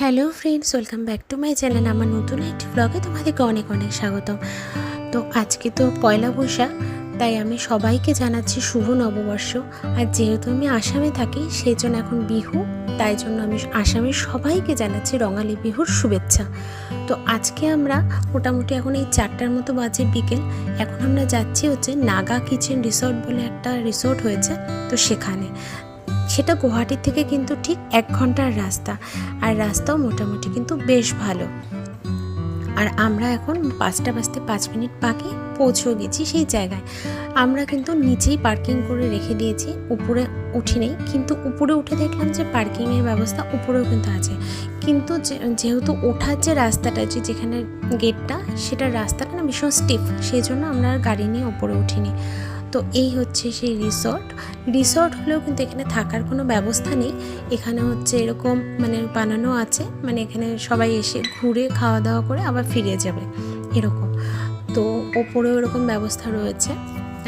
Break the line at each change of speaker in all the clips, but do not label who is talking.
Hello friends, welcome back to my channel. আমার নতুন একটি ব্লগে তোমাদেরকে অনেক অনেক স্বাগতম। তো আজকে তো পয়লা বৈশাখ, তাই আমি সবাইকে জানাচ্ছি শুভ নববর্ষ। আর যেহেতু আমি আসামে থাকি, সেই জন্য এখন বিহু, তাই জন্য আমি আসামের সবাইকে জানাচ্ছি রঙালী বিহুর শুভেচ্ছা। তো আজকে আমরা মোটামুটি এখন এই 4টার মতো বাজে বিকেল, এখন আমরা যাচ্ছি হচ্ছে নাগা কিচেন রিসর্ট বলে একটা রিসর্ট হয়েছে, তো সেখানে। সেটা গুয়াহাটির থেকে কিন্তু ঠিক 1 ঘন্টার রাস্তা, আর রাস্তাও মোটামুটি কিন্তু বেশ ভালো। আর আমরা এখন 5টা বাজতে 5 মিনিট বাকি পৌঁছেও গেছি সেই জায়গায়। আমরা কিন্তু নিচেই পার্কিং করে রেখে দিয়েছি, উপরে উঠি নেই, কিন্তু উপরে উঠে দেখলাম যে পার্কিংয়ের ব্যবস্থা উপরেও কিন্তু আছে। কিন্তু যেহেতু ওঠার যে রাস্তাটা, যেখানে গেটটা, সেটার রাস্তাটা না ভীষণ স্টিফ, সেই জন্য আমরা আর গাড়ি নিয়ে উপরে উঠিনি। তো এই হচ্ছে সেই রিসর্ট হলেও কিন্তু এখানে থাকার কোনো ব্যবস্থা নেই। এখানে হচ্ছে এরকম মানে বানানো আছে, মানে এখানে সবাই এসে ঘুরে খাওয়া দাওয়া করে আবার ফিরে যাবে এরকম। তো ওপরেও এরকম ব্যবস্থা রয়েছে,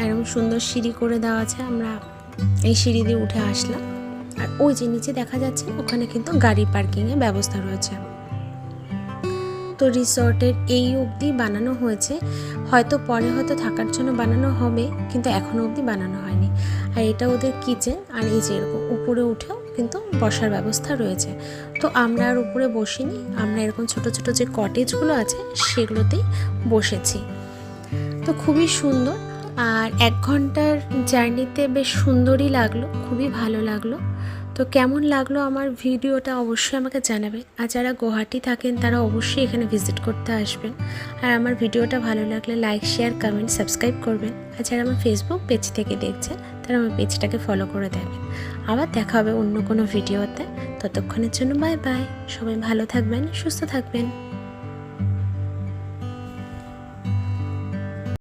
এরকম সুন্দর সিঁড়ি করে দেওয়া আছে। আমরা এই সিঁড়ি দিয়ে উঠে আসলাম, আর ওই যে নিচে দেখা যাচ্ছে ওখানে কিন্তু গাড়ি পার্কিংয়ের ব্যবস্থা রয়েছে। তো রিসর্টের এই অবধি বানানো হয়েছে, হয়তো পরে হয়তো থাকার জন্য বানানো হবে, কিন্তু এখনও অবধি বানানো হয়নি। আর এটা ওদের কিচেন, আর এই যে এরকম উপরে উঠেও কিন্তু বসার ব্যবস্থা রয়েছে। তো আমরা আর উপরে বসিনি, আমরা এরকম ছোট ছোট যে কটেজগুলো আছে সেগুলোতেই বসেছি। তো খুবই সুন্দর, আর 1 ঘন্টার জার্নিতে বেশ সুন্দরই লাগলো, খুবই ভালো লাগলো। তো কেমন লাগলো আমার ভিডিওটা অবশ্যই আমাকে জানাবেন। আর যারা গুয়াহাটি থাকেন তারা অবশ্যই এখানে ভিজিট করতে আসবেন। আর আমার ভিডিওটা ভালো লাগলে লাইক, শেয়ার, কমেন্ট, সাবস্ক্রাইব করবেন। আর যারা আমার ফেসবুক পেজ থেকে দেখছেন তারা আমার পেজটাকে ফলো করে দেবেন। আবার দেখা হবে অন্য কোনো ভিডিওতে। ততক্ষণের জন্য বাই বাই। সবাই ভালো থাকবেন, সুস্থ থাকবেন।